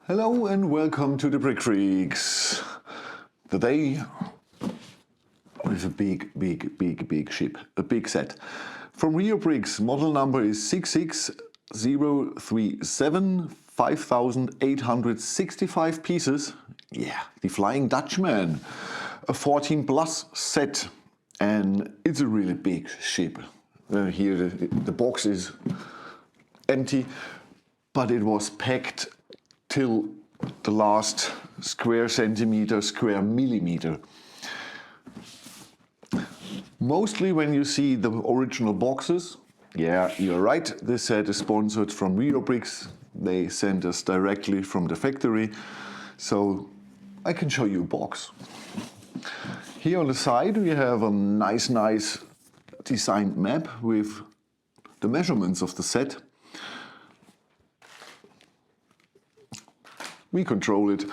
Hello and welcome to the Brick Freaks. Today with a big ship, a big set. From Reobrix, model number is 66037, 5,865 pieces. Yeah, the Flying Dutchman, a 14 plus set, and it's a really big ship. Here the box is empty, but it was packed till the last square centimeter, square millimeter. Mostly when you see the original boxes, yeah, you're right, this set is sponsored from Reobrix. They sent us directly from the factory, so I can show you a box. Here on the side we have a nice designed map with the measurements of the set. We control it,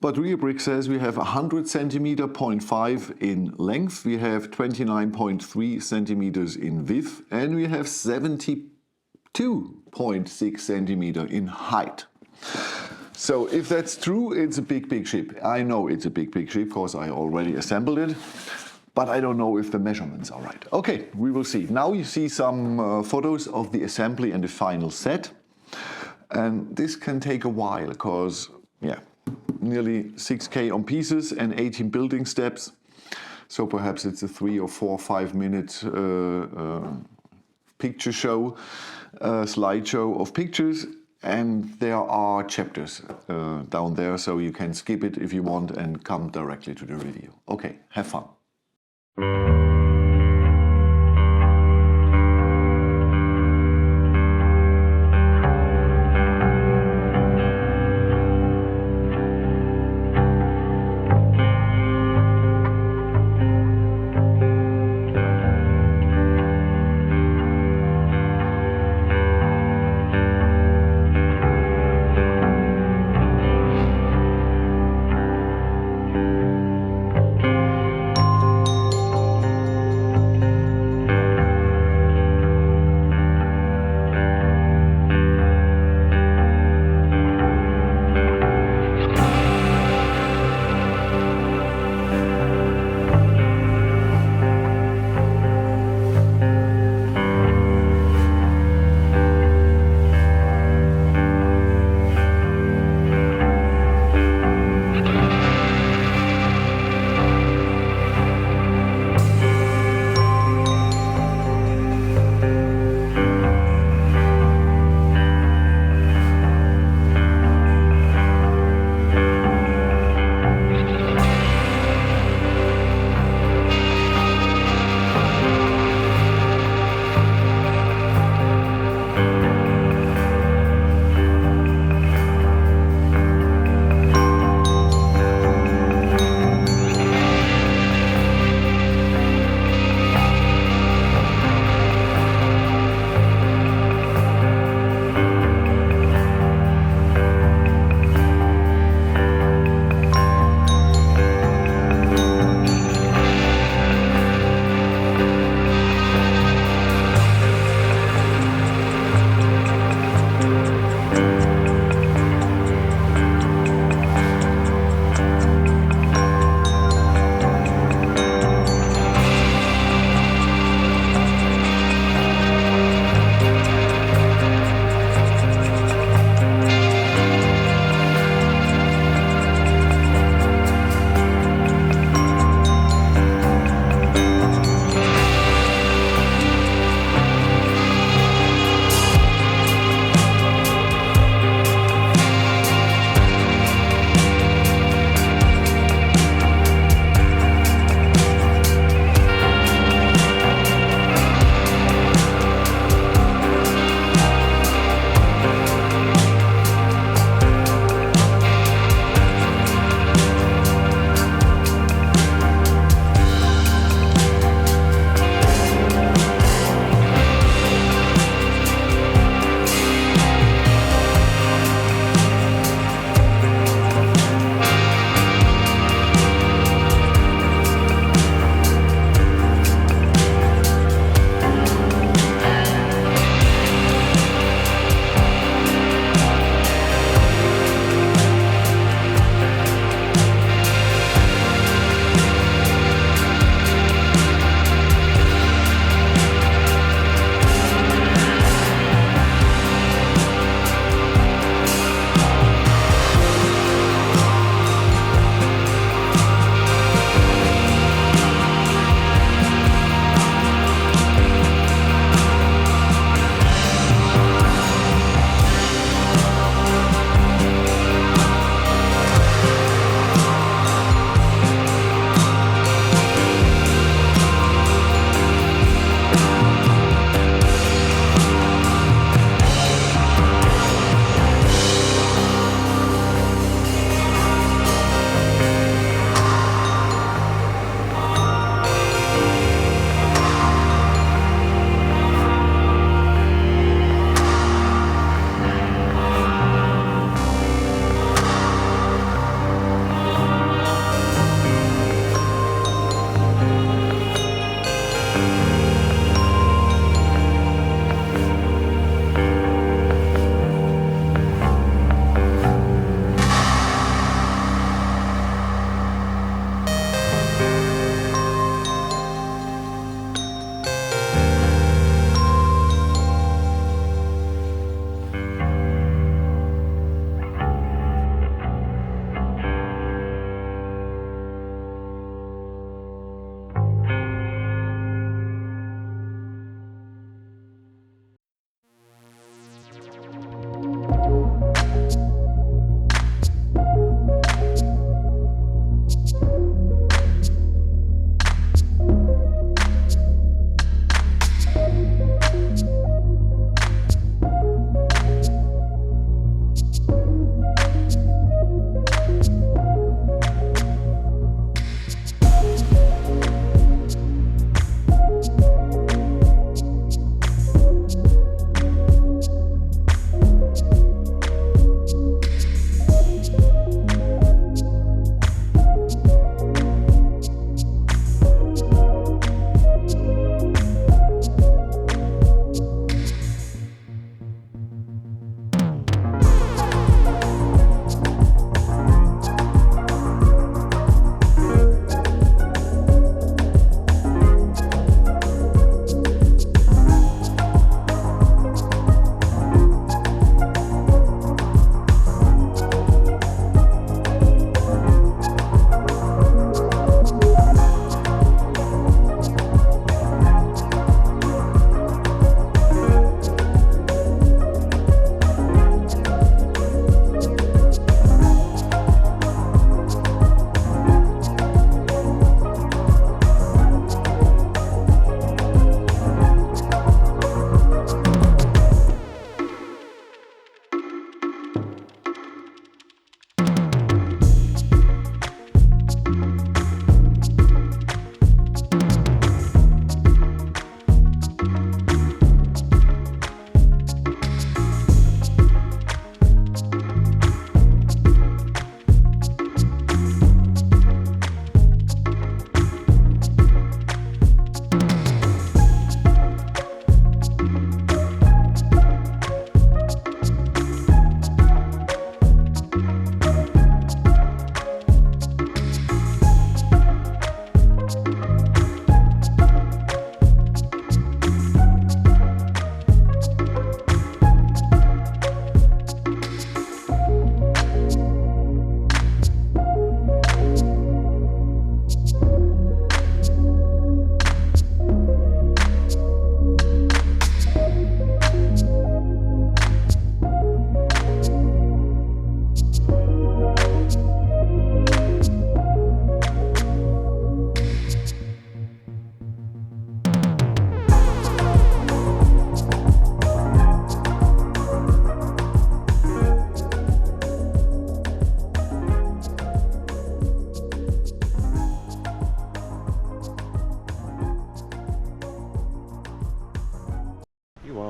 but Reobrix says we have 100 centimeter 0.5 in length, we have 29.3 centimeters in width, and we have 72.6 centimeter in height. So if that's true, it's a big ship. I know it's a big ship because I already assembled it, but I don't know if the measurements are right. Okay, we will see. Now you see some photos of the assembly and the final set. And this can take a while because, yeah, nearly 6K on pieces and 18 building steps. So perhaps it's a 3 or 4 or 5 minute picture show, slideshow of pictures. And there are chapters down there, so you can skip it if you want and come directly to the review. Okay, have fun.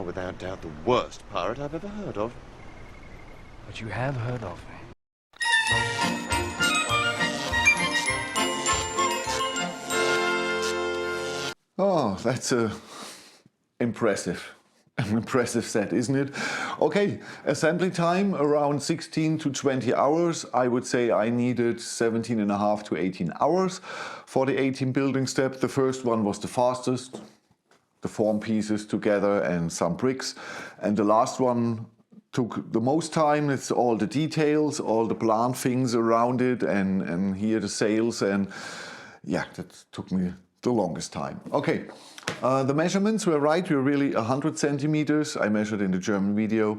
without doubt the worst pirate I've ever heard of. But you have heard of me. Oh, that's impressive. An impressive set, isn't it? Okay, assembly time around 16 to 20 hours. I would say I needed 17.5 to 18 hours for the 18 building step. The first one was the fastest, the form pieces together and some bricks. And the last one took the most time. It's all the details, all the plant things around it, and here the sails, and yeah, that took me the longest time. Okay, the measurements were right. We're really 100 centimeters. I measured in the German video.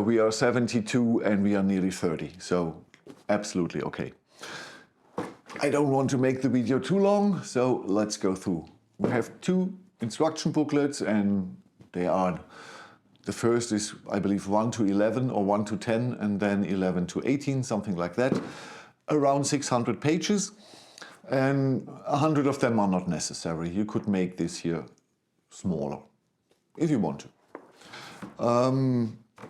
We are 72 and we are nearly 30, so absolutely okay. I don't want to make the video too long, so let's go through. We have two instruction booklets, and they are, the first is, I believe, 1 to 11 or 1 to 10, and then 11 to 18, something like that. Around 600 pages. And 100 of them are not necessary. You could make this here smaller, if you want to.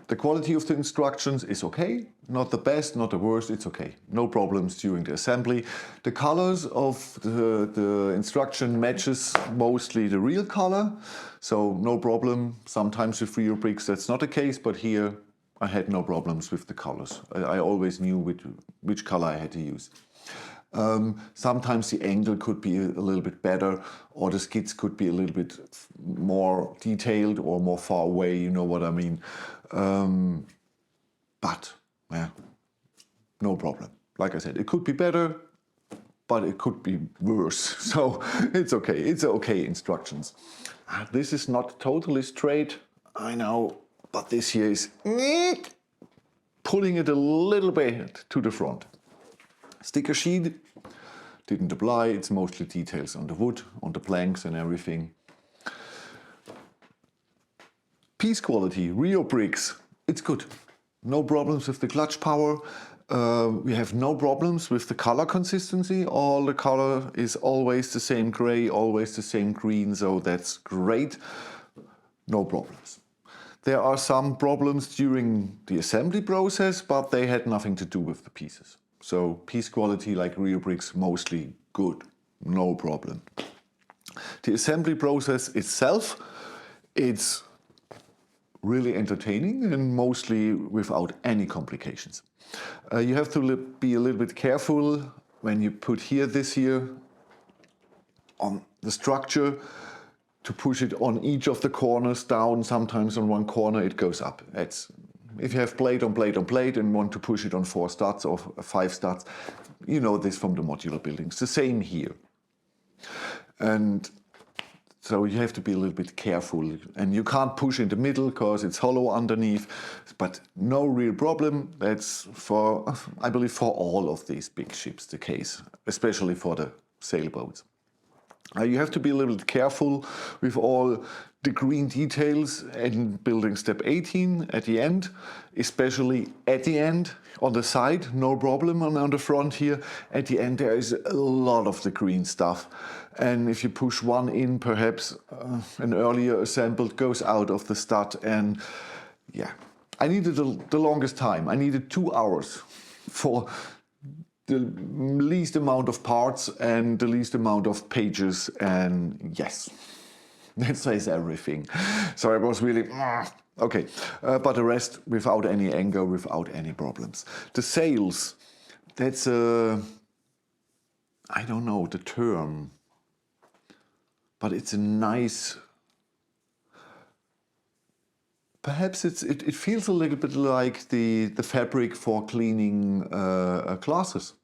The quality of the instructions is okay. Not the best, not the worst, it's okay. No problems during the assembly. The colors of the instruction matches mostly the real color, so no problem. Sometimes with Reobrix that's not the case, but here I had no problems with the colors. I always knew which color I had to use. Sometimes the angle could be a little bit better, or the skids could be a little bit more detailed or more far away, you know what I mean. But yeah, no problem. Like I said, it could be better, but it could be worse. So it's okay. It's okay instructions. This is not totally straight, I know, but this here is pulling it a little bit to the front. Sticker sheet didn't apply, it's mostly details on the wood, on the planks and everything. Piece quality, Reobrix, it's good. No problems with the clutch power. We have no problems with the color consistency. All the color is always the same gray, always the same green, so that's great. No problems. There are some problems during the assembly process, but they had nothing to do with the pieces. So piece quality, like Reobrix, mostly good, no problem. The assembly process itself, it's really entertaining and mostly without any complications. You have to be a little bit careful when you put here this here on the structure to push it on each of the corners down. Sometimes on one corner it goes up. If you have plate on plate on plate and want to push it on 4 studs or 5 studs, you know this from the modular buildings. The same here. And so you have to be a little bit careful. And you can't push in the middle because it's hollow underneath. But no real problem. That's for, I believe, for all of these big ships the case, especially for the sailboats. You have to be a little bit careful with all the green details in building step 18 at the end, especially at the end on the side, no problem. On the front here, at the end there is a lot of the green stuff. And if you push one in, perhaps an earlier assembled goes out of the stud. And yeah, I needed the longest time. I needed 2 hours for the least amount of parts and the least amount of pages, and yes, that says everything. So I was really, okay, but the rest without any anger, without any problems. The sails, that's I don't know the term, but it's a nice, perhaps it feels a little bit like the fabric for cleaning glasses.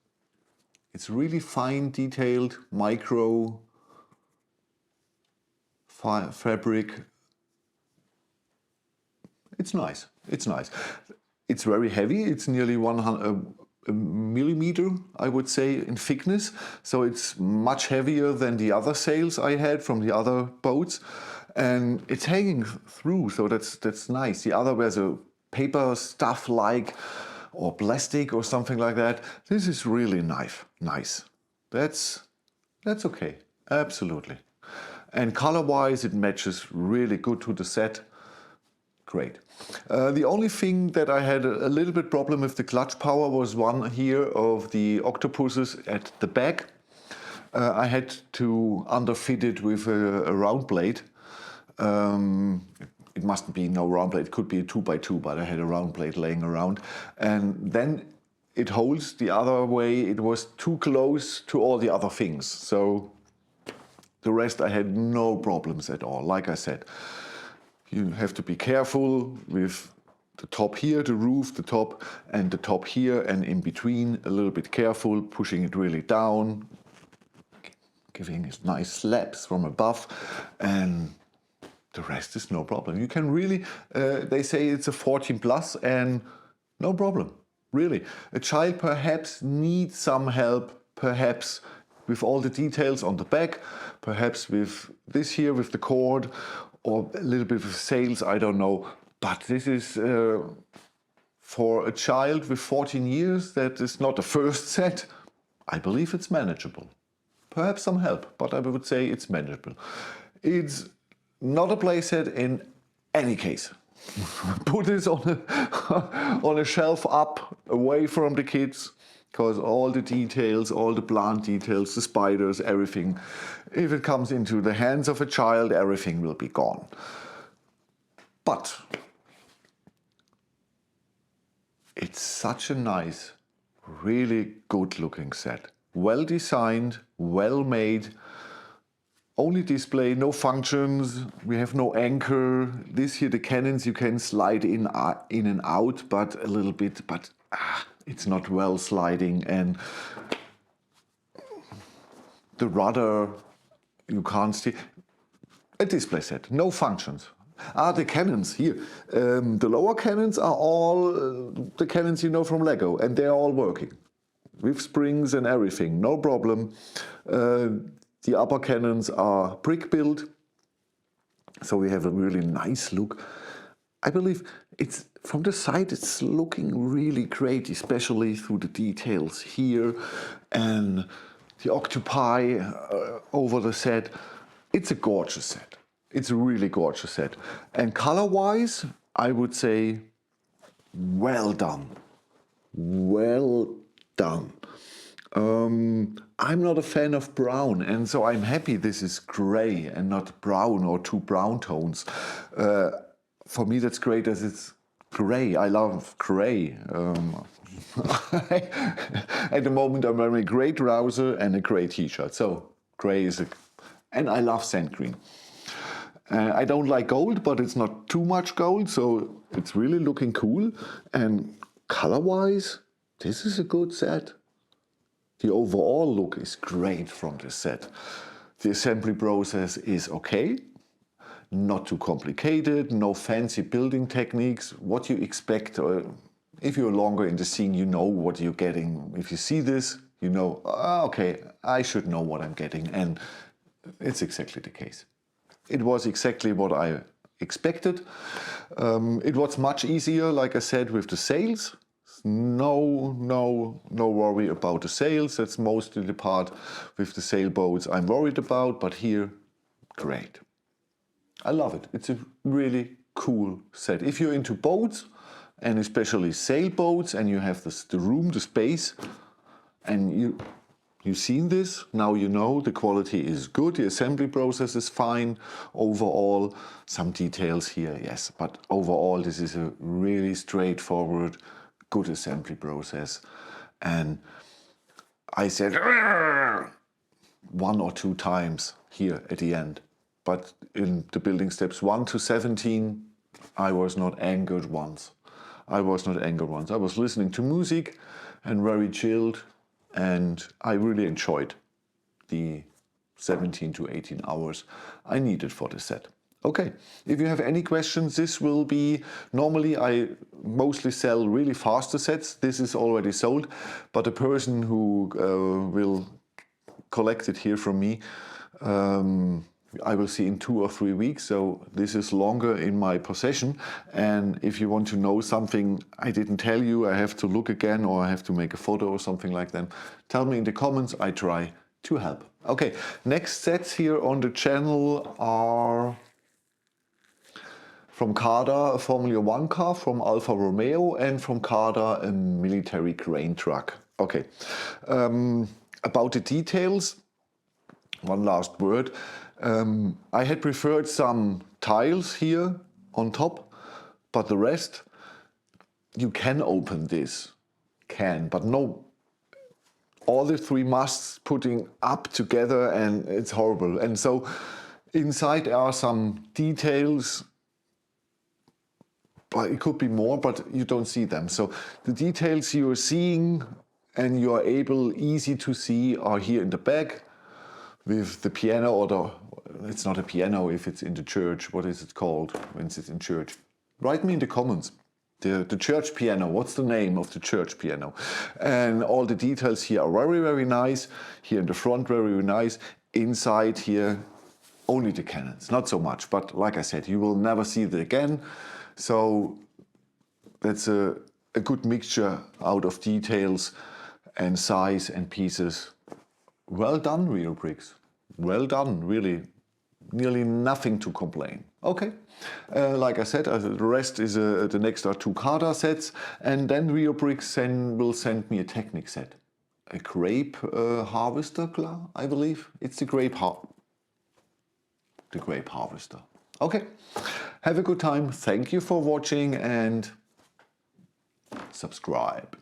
It's really fine detailed, micro fabric. It's nice, it's nice. It's very heavy, it's nearly 100 millimeter, I would say, in thickness. So it's much heavier than the other sails I had from the other boats. And it's hanging through, so that's nice. The other was a paper stuff like, or plastic or something like that. This is really nice. That's okay, absolutely. And color-wise, it matches really good to the set. Great. The only thing that I had a little bit problem with the clutch power was one here of the octopuses at the back. I had to underfit it with a round blade. It mustn't be no round blade, it could be a 2x2, but I had a round blade laying around. And then it holds the other way, it was too close to all the other things. So the rest I had no problems at all. Like I said, you have to be careful with the top here, the roof, the top, and the top here, and in between, a little bit careful, pushing it really down, giving it nice slaps from above, and the rest is no problem. You can really, they say it's a 14 plus, and no problem, really. A child perhaps needs some help, perhaps with all the details on the back, perhaps with this here, with the cord, or a little bit of sails, I don't know. But this is for a child with 14 years, that is not the first set. I believe it's manageable. Perhaps some help, but I would say it's manageable. It's not a playset in any case. Put this on a shelf up, away from the kids, because all the details, all the plant details, the spiders, everything, if it comes into the hands of a child, everything will be gone. But it's such a nice, really good looking set. Well designed, well made, only display, no functions, we have no anchor. This here, the cannons, you can slide in and out, but a little bit, but it's not well sliding, and the rudder, you can't see. A display set, no functions. The cannons here. The lower cannons are all the cannons you know from Lego, and they're all working. With springs and everything, no problem. The upper cannons are brick built, so we have a really nice look. I believe it's from the side it's looking really great, especially through the details here and the octopi over the set. It's a gorgeous set. It's a really gorgeous set. And color-wise, I would say well done. Well done. I'm not a fan of brown, and so I'm happy this is gray and not brown or two brown tones. For me, that's great as it's gray. I love gray. At the moment, I'm wearing a gray trouser and a gray t-shirt. So gray is and I love sand green. I don't like gold, but it's not too much gold, so it's really looking cool. And color-wise, this is a good set. The overall look is great from this set. The assembly process is okay, not too complicated, no fancy building techniques. What you expect, if you're longer in the scene, you know what you're getting. If you see this, you know, okay, I should know what I'm getting, and it's exactly the case. It was exactly what I expected. It was much easier, like I said, with the sails. No worry about the sails. That's mostly the part with the sailboats I'm worried about, but here, great. I love it. It's a really cool set. If you're into boats, and especially sailboats, and you have the room, the space, and you've seen this, now you know the quality is good, the assembly process is fine. Overall, some details here, yes, but overall this is a really straightforward, good assembly process. And I said one or two times here at the end, but in the building steps 1 to 17, I was not angered once. I was listening to music and very chilled, and I really enjoyed the 17 to 18 hours I needed for the set. Okay, if you have any questions, this will be, normally I mostly sell really faster sets. This is already sold, but the person who will collect it here from me, I will see in 2 or 3 weeks, so this is longer in my possession. And if you want to know something I didn't tell you, I have to look again, or I have to make a photo or something like that, tell me in the comments, I try to help. Okay, next sets here on the channel are From Carter, a Formula One car, from Alfa Romeo, and from Carter, a military crane truck. Okay, about the details, one last word. I had preferred some tiles here on top, but the rest, you can open this, but no, all the three masts putting up together, and it's horrible. And so inside there are some details, but it could be more, but you don't see them. So the details you're seeing and you are able easy to see are here in the back with the piano, or the, it's not a piano if it's in the church. What is it called when it's in church? Write me in the comments. The church piano, what's the name of the church piano? And all the details here are very, very nice. Here in the front, very, very nice. Inside here, only the cannons, not so much. But like I said, you will never see it again. So that's a good mixture out of details and size and pieces. Well done, Reobrix. Well done, really. Nearly nothing to complain. Okay, like I said, the rest is the next are 2 Carter sets, and then Reobrix will send me a Technic set. A grape harvester, I believe. It's the grape harvester. Okay, have a good time. Thank you for watching and subscribe.